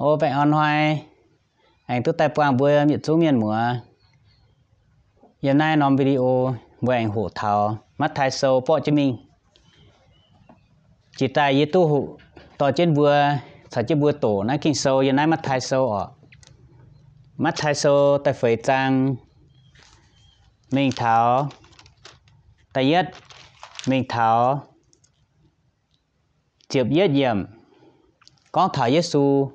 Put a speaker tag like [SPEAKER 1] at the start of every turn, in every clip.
[SPEAKER 1] ô vậy on hoài anh tôi tay quang bữa miệt xuống miền mùa giờ nay nóm video với anh hổ thảo mắt thái sâu bỏ cho mình chỉ tay với tu hụต่อtrên vừa sao trên vừa tổ nó kinh sâu giờ nay mắt thái sâu ở mắt thái sâu tay phải trang mình thảo tay nhất mình thảo chụp yết diệm con thảo Giêsu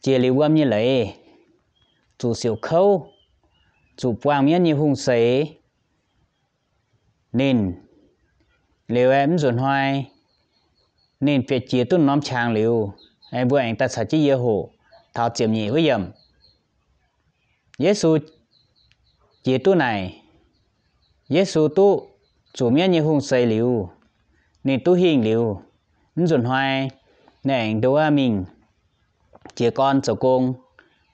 [SPEAKER 1] chia liu âm như lấy chủ siêu khâu chủ quang miễn như hung sấy nên liu em dồn hoài nên việc chia tu nóm chàng liu em vừa anh ta sẽ chỉ yêu hộ thảo chiếm nhị với diệm Giêsu chia tu này Giêsu tu chủ miễn như hung sấy liu nên tu hình liu dồn hoài nên đố mình chia con cho công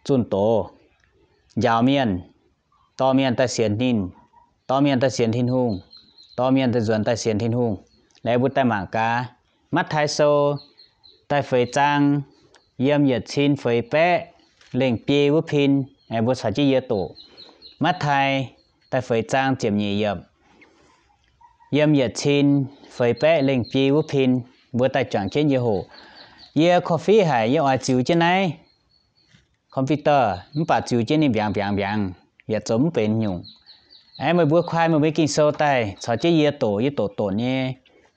[SPEAKER 1] chun tổ giàu miền to miền ta xiên nín to miền ta xiên thiên hùng to miền ta duyên ta xiên thiên hùng lấy bút tay mảng cá mắt thái sâu tay phơi trang yếm nhiệt xin phơi pé lệnh pi bút pin ai bút sai chỉ tổ mắt thái tay phơi trang chiếm nhị yếm nhiệt xin phơi pé lệnh pi bút pin bút tay chọn trên như hồ coffee hay ở chiều trên này computer mình bảo chiều trên này biang giờ chấm bên nhung em mới bữa khoai mới kinh sâu tay sao chứ giờ tổ nhé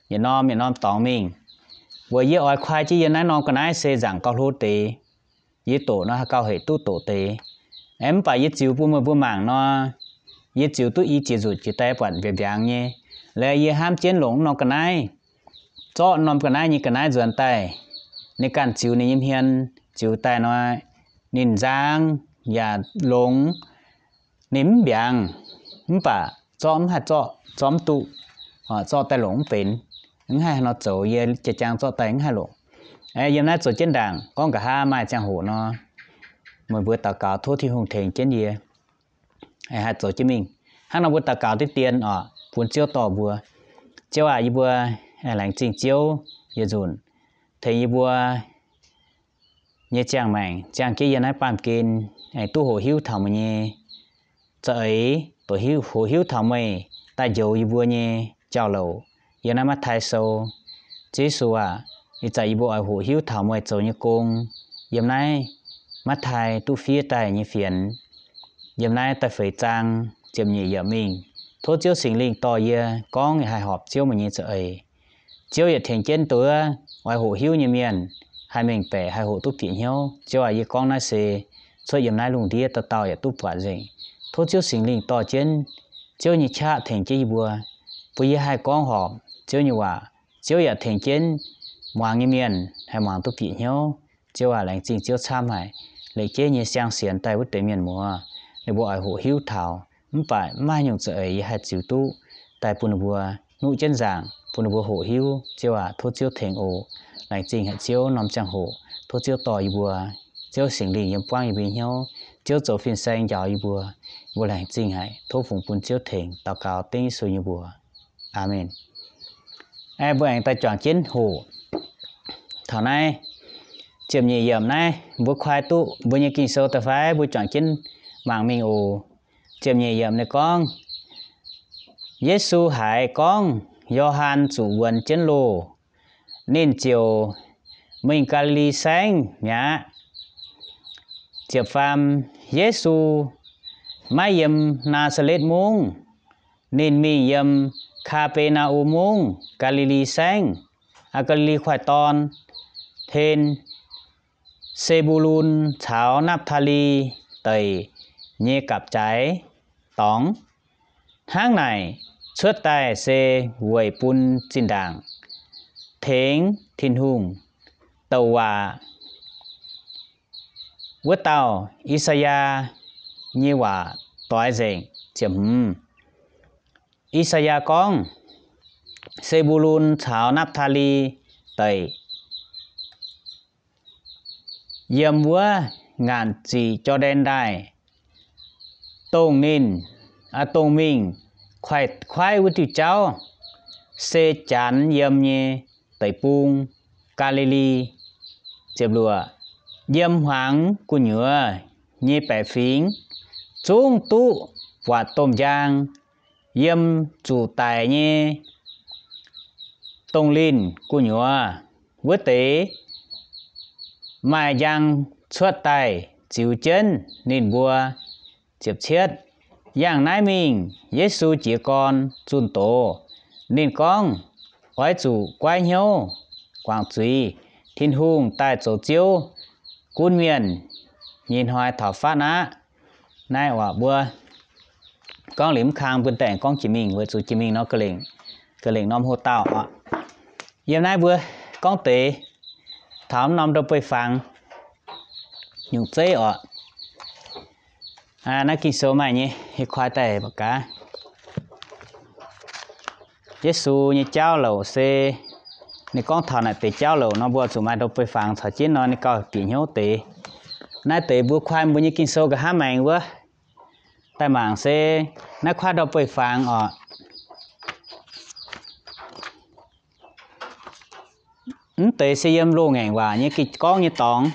[SPEAKER 1] giờ nom tòng mình vừa giờ ở khoai chứ giờ này nom cái này sẽ giảng cao lúa tê giờ tổ nó cao hệ tu tổ tê em bảo giờ chiều bữa mảng nó giờ chiều tu ý chỉ rụt chỉ tay bận biang nhé lại giờ ham chiến lủng nom cái này cho nom cái này như cái này dần tayในการจิวในยิ้มเฮียนจิวแต่น้อยนินจางอย่าหลงนิ่มเบียงนิ่มป่าจอมหัดจอมตุจอแต่หลงเป็นnhững hai nó走yeจะจางจอแต่những haiหลงไอ้ยามนั้น走trên đảng con cả hai mai trang hồ nó một bữa tàu cào thua thì hùng thèn trên yeไอ้หัด走trên mình hắn nó bữa tàu càoที่tiền buồn chiếuต่อบัวเจ้าอีบัวไอ้หลังจริงเจียวอย่าจุนthầy bùa nhẹ chàng mảnh chàng kia giờ nói bàn kín ai tu hồ hiếu thảo mà nhẹ sợ ấy tổ hồ hiếu thảo mày ta dầu bùa nhẹ chào lẩu giờ nói mắt thái sâu chế số thì chạy bùa hồ hiếu thảo mày dầu như cung giờ này mắt thái tu phía tài như phiền giờ này ta phải trang chìm nhẹ giờ mình thốt chiếu sinh linh to giờ có người hài họp chiếu mà nhẹ sợ ấy chiếu giờ thành trên tối ngoài hộ hiếu như miền hai mình bè hai hộ tu phiền nhau cho ai con nói sẽ cho yếm nay lùng đi tao ya tu quả gì thốt chiếu sinh linh to trên chiếu như cha thành chi bùa bây hai con họ chiếu như chiếu ya thành trên hoàng như miền hai hoàng tu phiền nhau chiếu lành chính chiếu tham hải lấy chế như sang xiên tay với miền mùa để bộ ai hộ hiếu thảo không phải mai nhung sợ ấy hai chữ tu tại bùn bùa nụ chân giảng bùn bùa hộ hiếu chiếu thốt chiếu thành ổ lại trình hệ chiếu nằm trang hộ thốt chiếu tỏi bùa chiếu sinh linh yếm quang yếm nhau chiếu dấu phiên xanh giàu bùa lại trình hệ thốt phụng bùn chiếu thành tạo cao tinh suy như bùa amen ai bùa anh ta chọn chiến hộ thảo này chiếm nhị yểm này bùa khoai tu bùa như kinh sâu ta phải bùa chọn chiến mạng mình ổ chiếm nhị yểm này con Giêsu hại con Gioan chủ quần chiến lô nên chiều mình Galilee sáng nhá chiều phàm Giêsu mai yếm Nazareth mông nên mình yếm Capernaum mông Galilee sáng Galilee khoai ton thêm Sebulun cháo Naphtali tây nhẹ cặp trái tóng tháng này xuất tài xe quầy pun trên đảng thén thiên hùng tàu vớt tàu Isaiah như toái rèn chấm Isaiah con Sebulun cháo Naphtali tây yếm vua ngàn chỉ cho đen đài tông nín tông mình khoai với tiểu cháu xe chán yếm nhé tây pung Galilee chép lùa yếm hoàng của nhựa như bẻ phím chúng tu và tôm giang yếm chủ tài như tông linh của nhựa với tế mai giang xuất tài chịu chân nên bùa chếp chết yang nái mình Giêsu chỉ con chun tổ nên con quái chủ quái nhau quảng truy thiên hùng tại chỗ chiếu quân miền nhìn hoài thảo phát á nay quả bùa con liếm khang bên tẻn con chỉ mình với chủ chỉ mình nó cơ lệnh nom hô tao ạ giờ nay bùa con tế thảo nom đâu bơi phẳng nhung chế ạ nãy kinh số mày nhỉ thì khoai tẻ bạc cá Giêsu như cháu lẩu xe nè con thằng này tế cháu lẩu nó bùa chủ mai đâu bơi phẳng thảo chiến nó nè coi kỹ nhau tế nãy tế bùa khoai bùa như kinh số cả hai mày bùa tại mảng xe nãy khoai đâu bơi phẳng ạ tế xe yếm lô ngàn và như cái con như tòn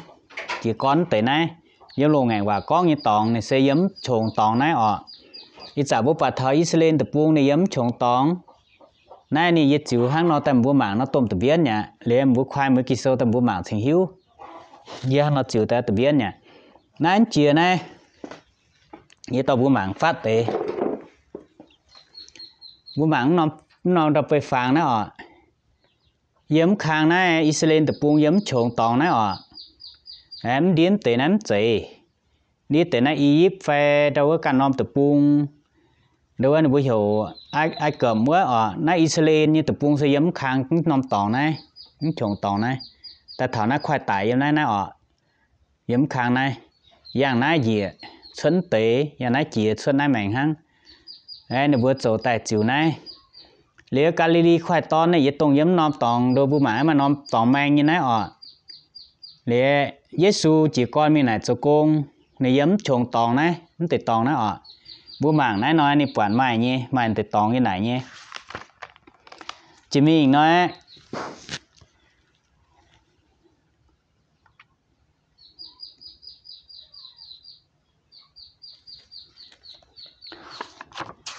[SPEAKER 1] chỉ con tế này yếm lô ngàn và con như tòn này xe yếm trồng tòn này ít giả bố bà thở Israel tập buông này yếm trồng tòn này này yết chịu hàng nó tầm bố mạng nó tôm tập biến nhỉ lấy em bố khoai mới kỳ sâu tầm bố mạng thành hiếu giờ nó chịu ta tập biến nhỉ này anh chia này yết tao bố mạng phát tế bố mạng nó đập về phẳng này yếm khang này Israel tập buông yếm trồng tòn này em điếm tế ném chế đi tế này Egypt phê đâu có cần nom tập buông đâu anh bây giờ ai cầm quá nãy Israel như tập buông sẽ yếm khang nom tòn này trồng tòn này ta thảo nãy khoai tải yếm này yếm khang này yang nãy gì xuân tế yang nãy chỉ xuân nãy mảnh hăng em vừa chỗ tại chiều này lấy Galilee khoai tòn này yết tông yếm nom tòn đôi bu mãi mà nom tòn mang như này lấy Giêsu chỉ con mình này cho con này yếm trồng tòn này nó tịt tòn này bu mảng này nói này quản mày nhé mày tịt tòn như này nhé chỉ mình nói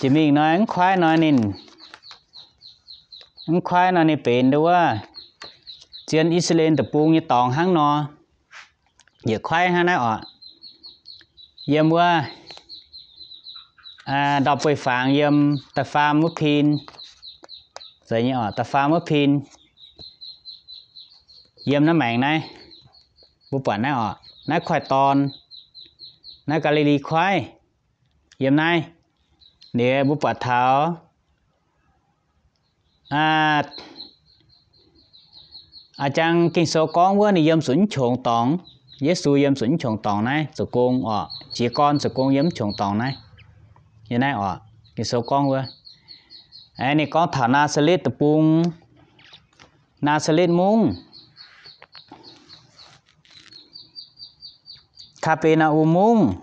[SPEAKER 1] chỉ mình nói anh khoai nói nên anh khoai nói này bền đâu trên Israel tập buông như tòn hắn nó giờ khoai hắn này yếm qua đọc về phẳng yếm ta pha mất pin rồi như ta pha mất pin yếm nó mảng này bố quản này nó khoai tòn nó Galilee khoai yếm này nè bố quản tháo chăng kinh số con quá này yếm sủng trồng tòn Giêsu yếm sủng trồng tòn này rồi con chỉ con rồi con yếm trồng tòn này như này kinh số con quá anh này con thảo Nazareth tập buông Nazareth mung Capernaum mung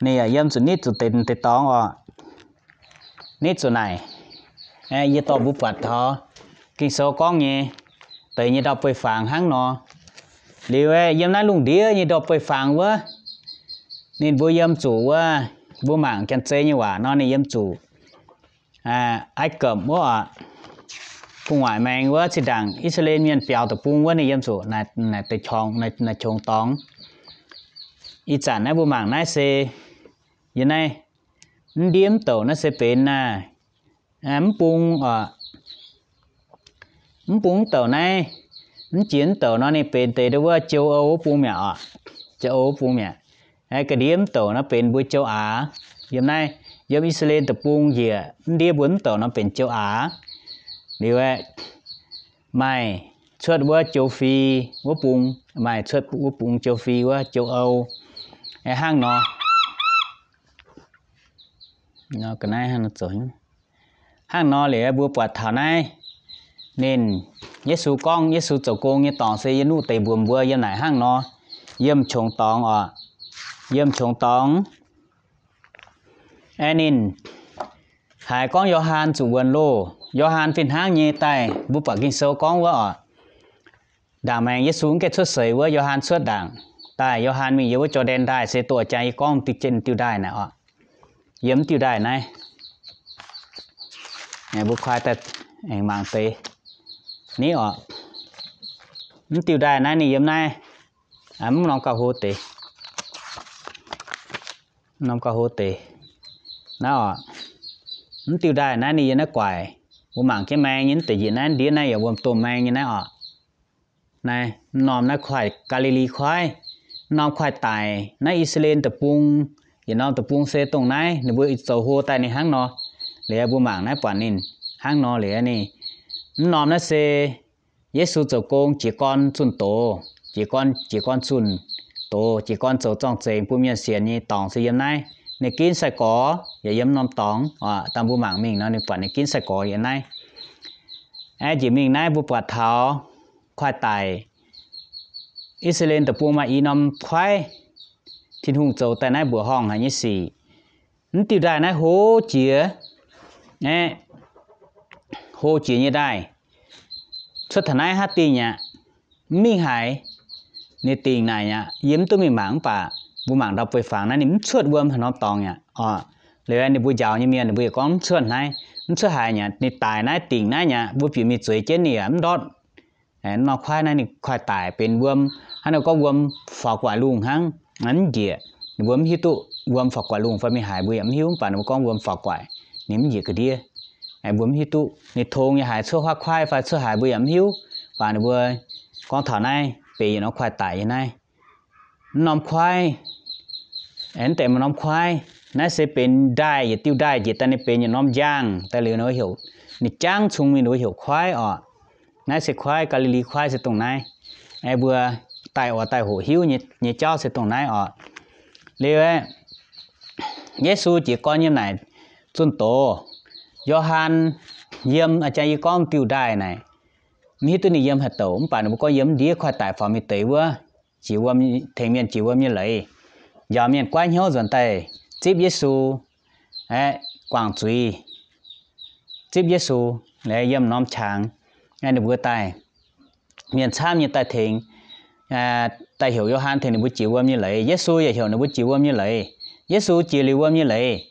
[SPEAKER 1] này yếm sủng nít rồi tiền tòn nít số này như tao bút bật thọ kinh số con nhỉ tự nhiên đọc về phẳng hắn nó liệu yếm nói luôn đĩa như đọc về phẳng quá nên vô yếm chủ quá vô mảng chân chế như quả nó này yếm chủ ai cầm quá cùng ngoại mang quá chỉ đằng Israel miền bèo tập buông quá này yếm chủ này tới chong này chong tóng ít chẳng này vô mảng này xe như này điếm tàu nó sẽ bên buông tàu này chiến tàu nó này bên tới đâu châu Âu buông mẹ châu Âu buông mẹ cái điếm tàu nó bên buổi châu Á hôm nay giống Israel tập buông gì đi bốn tàu nó bên châu Á điều mày xuất qua châu Phi qua buông mày xuất qua buông châu Phi qua châu Âu hang nó cái này hang nó chuẩn hang nó để bùa bọt thảo này nên Giêsu cho con như tòn xây yếm nụ tây buồm bùa yếm này hang nó yếm trồng tòn nên hai con Gioan chủ vườn lô Gioan phiền hang như tay bùa bọt kinh số con quá đảng mẹ Giêsu cái xuất sấy với Gioan xuất đảng tại Gioan mình yếu cho đen đài sẽ tuổi chạy con từ trên tiêu đài này ạ yếm tiêu đài này ngày bữa khoai ta anh mang tê ní ạ tiêu đài này ní yếm này muốn nong cao hô tê nong cao hô tê nó ạ tiêu đài này ní nó quải bố mảng cái mang những tự nhiên này đĩa này ở vùng tôm mang như này ạ này nòm nó khoai Galilee khoai nòm khoai tài nó Israel tập trung giờ nòm tập trung xe tông này nếu bữa dầu hô tại này hang nó để bố mảng này quản nín hang nó để này nòm nó xe Giêsu dầu công chỉ con chun tổ chỉ con chun tổ chỉ con dầu trong chén bố miền xiên như tòng xe yếm này này kín sai có giờ yếm nòm tòng tam bố mảng mình nó này quản này kín sai có hiện nay ai chỉ mình này bố bạt tháo khoai tài Israel tập trung mà ý nằm khoai thiên hùng châu tại này bữa hong hay như gì tiêu đài này hố chĩa nè hố chĩa như đài xuất thần này hát tiền nhá minh hải nè tiền này nhá yếm tôi mình mảng bà bố mảng đọc về phẳng này nín suốt bơm thằng nó tòng nhá lời anh bố giàu như miền bố con suốt này suốt hải nhá nè tài này tiền này nhá bố bị mi chuối chết nè ấm đót nó khoai này khoai tảiเป็นวมฮันเราก็วมฝากกว่าลุงฮังนั้นเจี๋ยวมฮิตุวมฝากกว่าลุงฟ้าไม่หายบุยมหิวป่านเราก็วมฝากกว่านิ่มเจี๋ยก็ดีไอ้วมฮิตุในทงยังหายชั่วควายฟ้าชั่วหายบุยมหิวป่านเราบุยก้อนถอนnàyปีnó khoai tải như này nóm khoaiแต่มันนอมควายนั่นจะเป็นได้อย่าติ้วได้อย่าแต่ในเป็นอย่านอมย่างแต่เหลือน้อยหิวนี่จ้างชุงมีน้อยหิวควายนั่นจะควายกาลิลีควายจะตรงไหนไอ้บัวไต่ไต่หัวหิวเนี่ยเจ้าจะตรงไหนเรียกเยซูchỉ có như nàyจุนโตยอหันเยี่ยมอาจารย์ก้องติ้วได้ไหนมีตัวนี้เยี่ยมหัดโตมป่านมันก็เยี่ยมดีควายไต่ฝ่ามีเต๋อว่าchỉว่าเทงเมียนchỉว่ามีเลยยามเมียนกว้างเหี้ยวส่วนไต่จีบเยซูกวางจุยจีบเยซูและเยี่ยมน้อมช้างngay được vừa tai miền Sam như tai thịnh tai hiểu Gioan thì nó bút chịu như vậy Giêsu vậy hiểu nó bút chịu như vậy Giêsu chỉ liu như vậy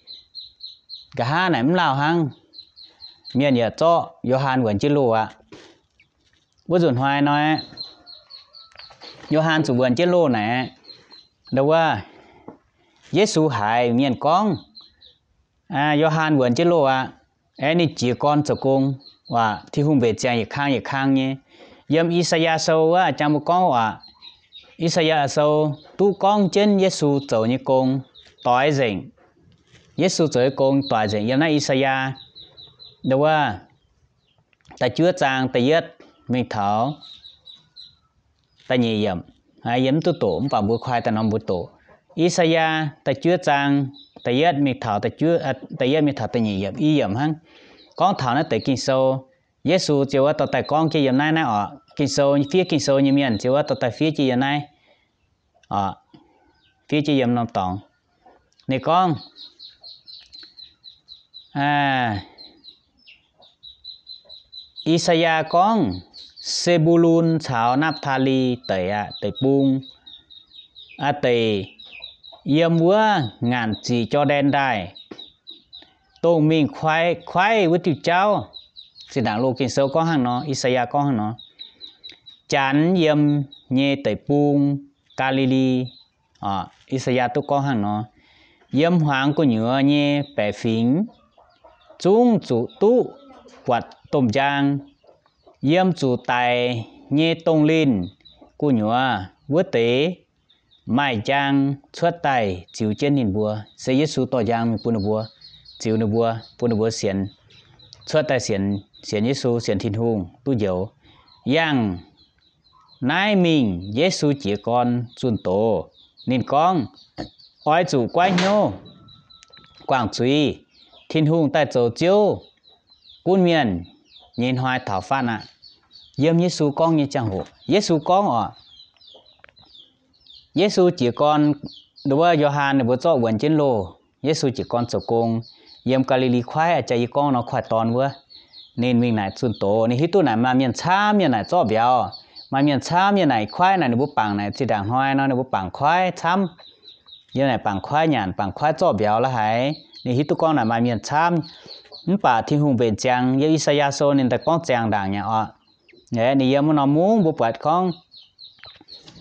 [SPEAKER 1] cả hai này cũng lao hăng miền giờ cho Gioan vẫn chưa lùa bút dồn hoài nói Gioan chủ vẫn chưa lùa này đâuว่าGiêsu hại miền con Gioan vẫn chưa lùa anh ấy chỉ con cho conว่าที่หุ่มเบจอีกข้างเนี่ยยามอิสยาห์ว่าจำบุก้องว่าอิสยาห์ตู้ก้องเจนเยซูเจ้านี่กงต่อยเจงเยซูเจ้ากงต่อยเจงยามนั้นอิสยาห์เดี๋ยวว่าแต่เชื้อจางแต่ยัดมีเถาแต่เยี่ยมเยี่ยมตัวโตมป่าบัวควายแต่น้องบัวโตอิสยาห์แต่เชื้อจางแต่ยัดมีเถาแต่เชื้อแต่ยัดมีเถาแต่เยี่ยมเยี่ยมฮังcon thảo nó tới kinh sâu Giêsu chiều qua tàu tại con kia giờ này kinh sâu phía kinh sâu như miền chiều qua tàu tại phía kia giờ này phía kia giờ nằm tòng này con Isaiah con Sebulun chào Naphtali tới bung tới yếm múa ngàn chỉ cho đen đài tô mình khoai với tiểu cháu thì đảng lô kinh sâu có hàng nó Isaiah có hàng nó chán yếm nhẹ tới bung Galilee Isaiah tôi có hàng nó yếm hoàng của nhựa nhẹ bẻ phím trung chủ tu quạt tôm giang yếm chủ tài nhẹ tông linh của nhựa với tế mai giang xuất tài chịu trên hình bùa sẽ Giêsu tỏ giang mình bùa bùa chịu nó bùa xiên xuất tài xiên Giêsu xiên thiên hùng tu dấu yang nai mình Giêsu chỉ con chun tổ nên con oi chủ quay nhô quảng truy thiên hùng tại chỗ chiếu quân miền nhìn hoài thảo phan yếm Giêsu con như chẳng hộ Giêsu con Giêsu chỉ con đối với Gioan này bố cho quần trên lô Giêsu chỉ con chỗ công yếm Galilee khoai chạy con nó khoai toàn vừa nên mình này chun tổ này hít tu này mà miền xa miền này cho béo mai miền chăm như này khoai này bút bằng này chỉ đảng hoài nó bút bằng khoai chăm như này bằng khoai nhàn bằng khoai cho béo là hayนี่ฮิตุกองน่ะมาเมียนชามนป่าที่หุงเป็นจังยอิสยาโซนินตะก้องจังด่างเนี่ยอ่ะเนี่ยนี่ยามนอมุงบุปผาของ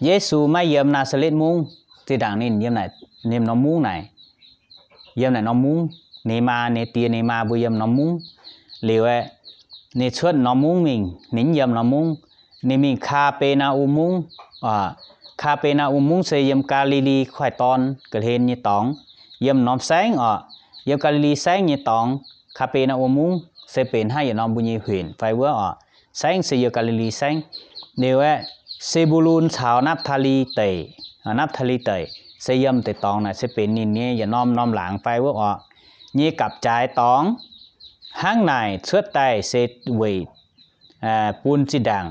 [SPEAKER 1] เยซูไม่ยามนาซาเรตมุงที่ด่างนี่ยามไหนนี่นอมุงไหนยามไหนนอมุงนี่มานี่เตียนี่มาบุยามนอมุงเหลียวนี่ชวนนอมุงมิงนิ่งยามนอมุงนี่มิงคาเปนาอุมุงคาเปนาอุมุงเสยามกาลิลีควายตอนเกิดเห็นนี่ตองยามน้อมแสงยามกาลิลีแสงนี่ตองคาเปนาอุมุงเสเป็นให้ยามน้อมบุญยีหืนไฟเวอร์แสงเสยกาลิลีแสงเดี๋ยวเซบูลูนชาวนับทาลีเตยนับทาลีเตยเสยมเตตองน่ะเสเป็นนี่เนี่ยอย่าน้อมหลังไฟเวอร์นี่กับใจตองห้างในเชื้อไตเซเวปูนจีดัง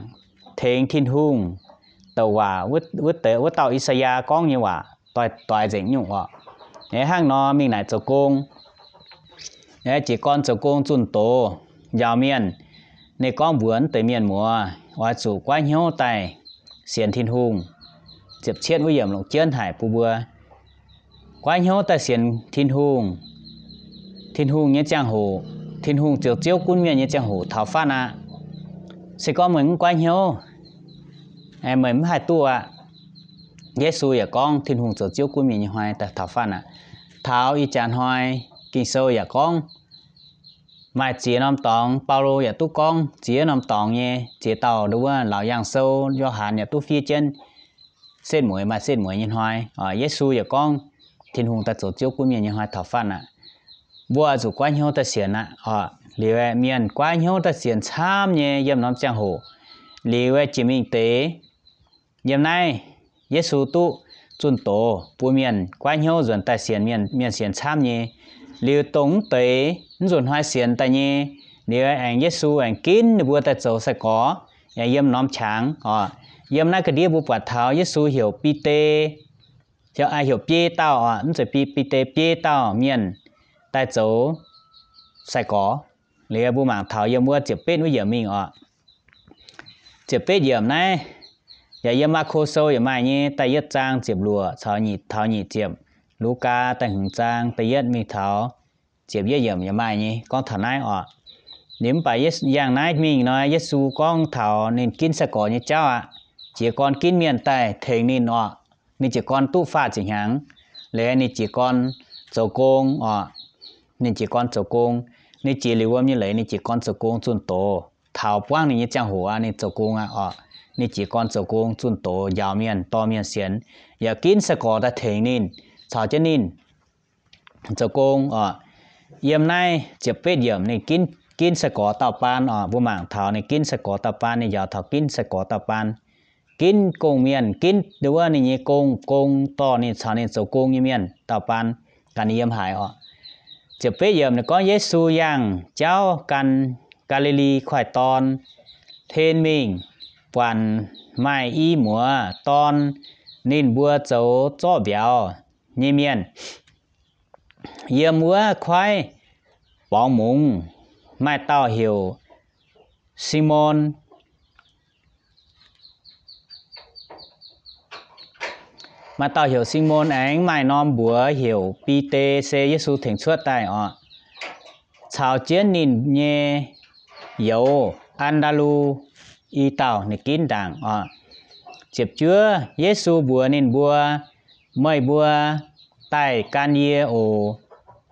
[SPEAKER 1] เทงทินหุงตัวว่าวุฒเต่าอิสยาก้องนี่ว่าต่อยเจ๋งอยู่เนี่ยห้างนอมีไหนเจ้ากงเนี่ยจีก้อนเจ้ากงจุนโตยาวเมียนในก้อนบวนเตยเมียนมัวว่าจู่กว้านเหี้ยวไตเสียนทินหุงเจ็บเชียดวิญญาณหลงเจียนหายปูบัวกว้านเหี้ยวไตเสียนทินหุงเนี่ยจังหูทินหุงเจียวกุ้นเมียนเนี่ยจังหูเท้าฟ้านะสิก็เหมือนกว้านเหี้ยวเหมือนhaiตัวเยซูอย่ากองทินหุงเจียวกุ้นเมียนหอยแต่เท้าฟ้านะเท้าอีจานหอยกินโซอย่ากองมาเจียน้ำตองเปาโลอย่าตู้กองเจียน้ำตองเนี่ยเจียเต่าดูว่าเหล่าอย่างโซยอหันอย่าตู้ฟีเจนเส้นหมวยมาเส้นหมวยยินหอยเยซูอย่ากองทินหุงแต่เจียวกุ้นเมียนหอยเท้าฟ้านะบัวจู่กว้านเหี้ยวแต่เสียนนะหรือว่าเมียนกว้านเหี้ยวแต่เสียนชามเนี่ยยำน้ำจังหูหรือว่าจิมิงเตยำในเยซูตุจุนโตปูเมียนกว้านเหี้ยวส่วนแต่เสียนเมียนเสียนชามเนี่ยหรือตรงเตส่วนหอยเสียนแต่เนี่ยหรือว่าเยซูกินบัวแต่โจสกอยำน้ำช้างยำในกระเดียบุปผาเท้าเยซูเหี่ยวปีเตเจ้าเหี่ยวเปียเต้านั่นจะปีเตเปียเต้าเมียนtại chỗ sai có lấy bu mảng thảo yếm mua chụp pet với yếm mình chụp pet yếm này giờ yếm mà khô sâu yếm mai nhé tại yết trang chụp lùa thảo nhị chụp Luca tại hùng trang tại yết mình thảo chụp yếm mai nhé con thảo này nếu phải yết dạng này mình nói Giêsu con thảo nên kín sai có như cháu chỉ con kín miền tại thành nên chỉ con tu pha chỉnh hàng lấy nên chỉ con dầu công nên chỉ con dầu công nên chỉ liu như lấy nên chỉ con dầu công chun tổ thảo quang nên chẳng hồ nên dầu công nên chỉ con dầu công chun tổ yào miền to miền xiên giờ kín sẽ có đã thành nên sao cho nên dầu công yếm này chỉ biết yếm nên kín sẽ có tàu pan bu mảng thảo nên kín sẽ có tàu pan nên giờ thảo kín sẽ có tàu pan kín công miền kínดูว่านี่công to nên sao nên dầu công như miền tàu panการนิยมหายจะเปรียบเนี่ยก็เยซูยังเจ้ากันกาลิลีควายตอนเทนมิงวันไม่อีหมัวตอนนินบัวโจจ้อเบียวเยี่ยมเยี่ยมวัวควายปองมุงไม่เต้าเหี่ยวซิมอนมาต่อhiểu sinh môn ánh mai nom búa hiểu pi tê xe Giêsu thỉnh suốt tại chào chiến nhìn nhé dấu Andalu y tàu này kín đảng chụp chứa Giêsu búa nên búa mời búa tại can ye ổ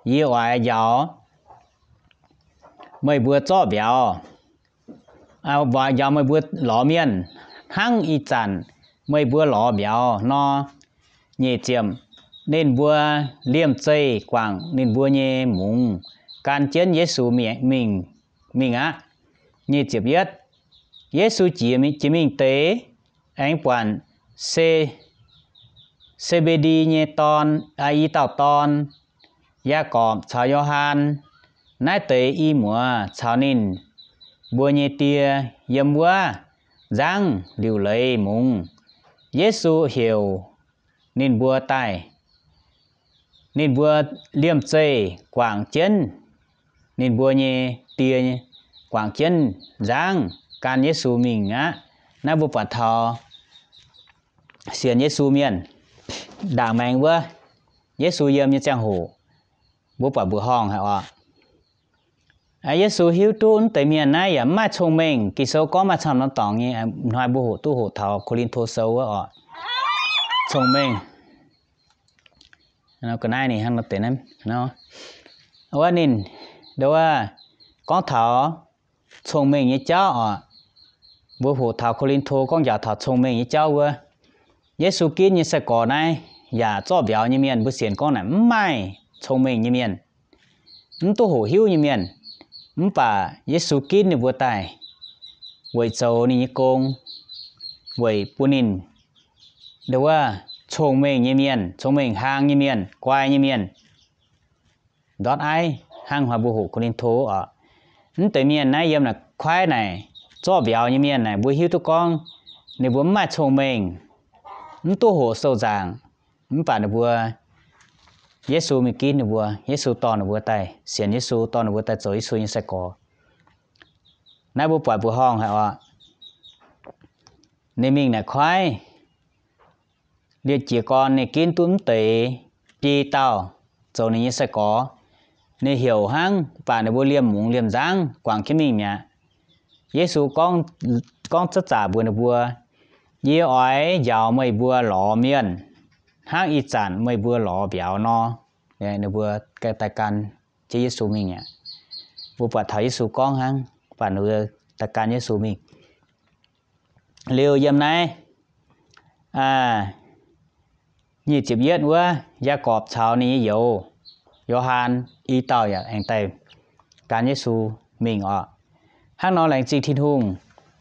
[SPEAKER 1] ye oai giáo mời búa cho béo và giáo mời búa lò miên hăng y chản mời búa lò béo no nhẹ chiêm nên vua liêm chơi quảng nên vua nhẹ mùng can chiến Giêsu mình nhẹ chiêm biết Giêsu chỉ mình tế anh quản CBD nhẹ ton ai tàu ton ya cọp chào Gioan nãy tế y mùa chào nên vua nhẹ tia yếm vua giang liều lấy mùng Giêsu hiểu nên vua tài nên vua liêm chơi quảng chân nên vua nhẹ tia quảng chân giang can Giêsu mình nãy bố bà thọ xiên Giêsu miền đảng mèn vơ Giêsu yếm như trang hồ bố bà bữa hong hả ạ Giêsu hiếu tuôn tại miền này à mai thông minh kỳ số có mà chăm nó tỏng như nói bố hộ tu hộ thọ Cô-linh-thô sâu ạ thông minh nó cái này này hắn nó tên em nó ở nên đâu có thọ thông minh như cháu ạ bố hộ thọ Cô-linh-thô con giả thọ thông minh như cháu vơ Giêsu Kitô như sẽ có này giả cho biểu như miền bữa xiên con này mai thông minh như miền tu hộ hiếu như miền bà Giêsu Kitô như vừa tài vậy châu như công vậy punin đâu thông minh như miền thông minh hàng như miền quay như miền đó ai hàng hòa bố hộ Cô-linh-thô ở tới miền này yếm là khoai này cho biểu như miền này bữa hiếu tụi con nếu bữa mai thông minh tu hộ sâu giảng bà nó vừa Giêsu mình kín nó vừa Giêsu to nó vừa tay xiên Giêsu to nó vừa tay cho Giêsu như sẽ có nãy bố bà bữa hong hả ạ nên mình là khoai liệt chỉ con này kín tuấn tế chi tao cho nên như sẽ có nên hiểu hăng bà nó vừa liềm muốn liềm giang quảng cái mình nhá Giêsu con chất giả vừa nó vừa Dì ấy giàu mấy bữa lọ miền hang ít chán mấy bữa lọ béo no này nó vừa cái tài can chế Giêsu mình nhỉ vừa phải thấy Giêsu con hang và nó tài can Giêsu mình liều dầm này như chụp viết quá gia cọp chào ní dầu Gioan y tao ya anh tay can Giêsu mình hang nó là chỉ thiên hùng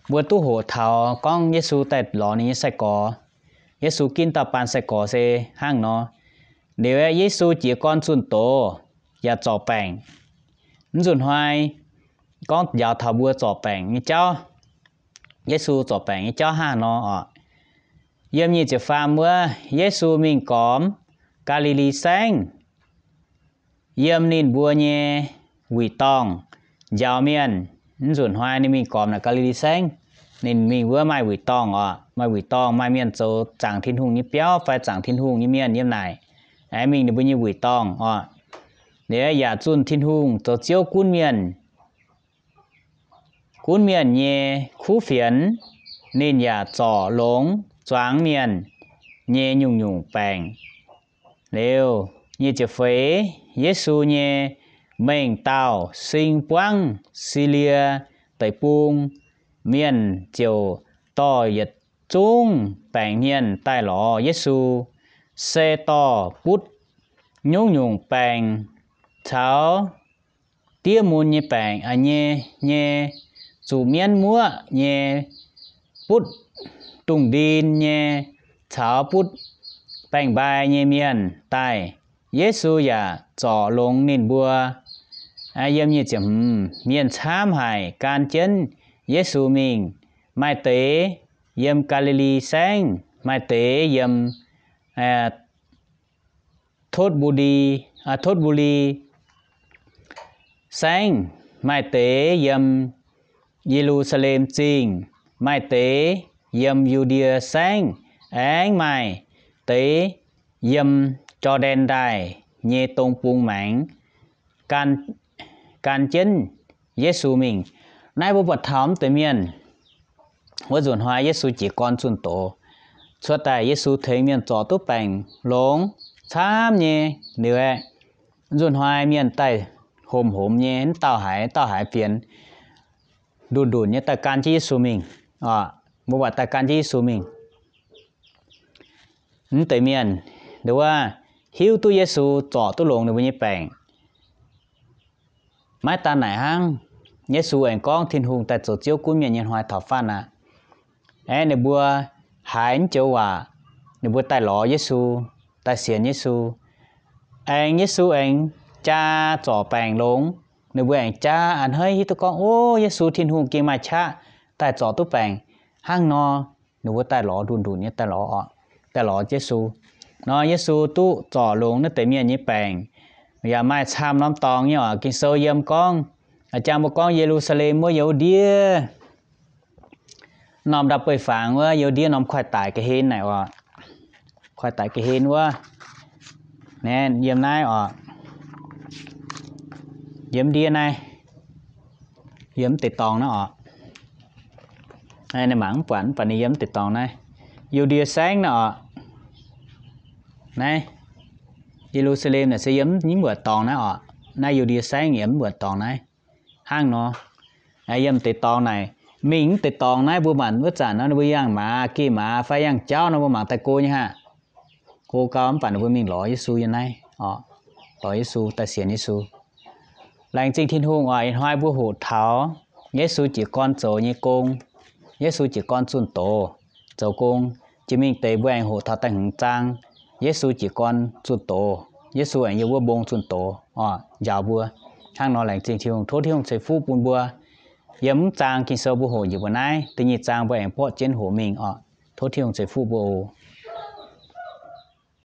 [SPEAKER 1] vừa tu hộ thảo con Giêsu tại lò này sẽ có Giêsu kinh tập ban sẽ có sẽ hang nó nếu Giêsu chỉ con xuân tổ và trò bèn xuân hoài con giáo thảo vừa trò bèn như cháu Giêsu trò bèn như cháu hang nó yếm như chỉ phàm mưa Giêsu mình có Galilee sang yếm nên bùa nhẹ quỷ tòng giáo miền xuân hoài nên mình còn là Galilee sang nên mình vừa mai quỷ tòng mai miền châu chẳng thiên hùng như béo phải chẳng thiên hùng như miền như này mình được bao nhiêu quỷ tòng để giả chun thiên hùng cho chiếu cuốn miền nhẹ khu phiến nên giả trò lống choáng miền nhẹ nhung bèn nếu như chỉ phế Giêsu nhẹ mình tao sinh quang Syria tại buông miền chiều to yết trung bèn miền tai lọ Giêsu xe to bút nhung bèn cháu tia môn như bèn nhẹ chủ miền múa nhẹ bút tung đin nhẹ cháu bút bèn bài nhẹ miền tai Giêsu ya trò lông nên bùa yếm như chấm miền tham hải can chân Giêsu mình mai tế yếm Galilee sang mai tế yếm thốt bù đi sang mai tế yếm Jerusalem chính mai tế yếm Judea sang ánh mai tế yếm Jordan đài nhẹ tông buông mảng can chân Giêsu mình nay bộ vật thám tới miền với dồn hoa Giêsu chỉ con xuân tổ xuất tại Giêsu thấy miền trò tốt bành lống tham nhẹ nếu dồn hoa miền tây hồm nhẹ tao hải phiền đùn như tại can Giêsu mình bộ vật tại can Giêsu mình tới miền đúng hiếu tu Giêsu trò tu lồng được bao nhiêu bành mái ta này hang Giêsu anh con thiên hùng tại chỗ chiếu cuốn miền nhân hoài thọ phan này bữa hải châu này bữa tai lọ Giêsu tai xiên Giêsu anh Giêsu anh cha trò bèn lống này bữa anh cha anh hơi hít tụi con Giêsu thiên hùng kia mà cha tai trò tụi bèn hang no này bữa tai lọ đùn như tai lọ Giêsu nó Giêsu tu trò lống nó tới miền như bèn giờ mai tham năm tòng nhở kinh sâu yếm con cha một con Jerusalem mới dấu đĩa นอมดับไปฝังว่าโยเดียนอมควายตายกระเฮนไหนวะควายตายกระเฮนว่าแน่เยี่ยมนายออกเยี่ยมเดียนายเยี่ยมติดตองnó ọt ai này mảng quản và này ยี่ยมติดตองnày yêu dia sáng nó ọt này Jerusalem này sẽ ยี่ยมnhững bữa tòng nó ọt này yêu dia sáng ยี่ยมbữa tòng này hang nó ai ยี่ยมติดตองnày mìnhติดตองnày bữa mặn bữa chả nó bữa yang mà kia mà phải yang cháu nó bữa mặn tại cô nhá ha cô cao ấm bản bữa mình lõ Giêsu như này lõ Giêsu tại xiển Giêsu lành chính thiên hùng ở hai bữa hổ tháo Giêsu chỉ con chỗ như công Giêsu chỉ con xuân tổ chỗ công chỉ mình tới bữa anh hổ tháo tại hùng trang Giêsu chỉ con xuân tổ Giêsu anh yêu bữa bông xuân tổ giàu bữa hàng nó lành chính thiên hùng thốt thiên hùng sẽ phú bún bữa yếm trang kinh sâu bữa hổ như bữa nay tự nhiên trang bữa anh bỏ trên hổ mình thốt thiên hùng sẽ phú bữa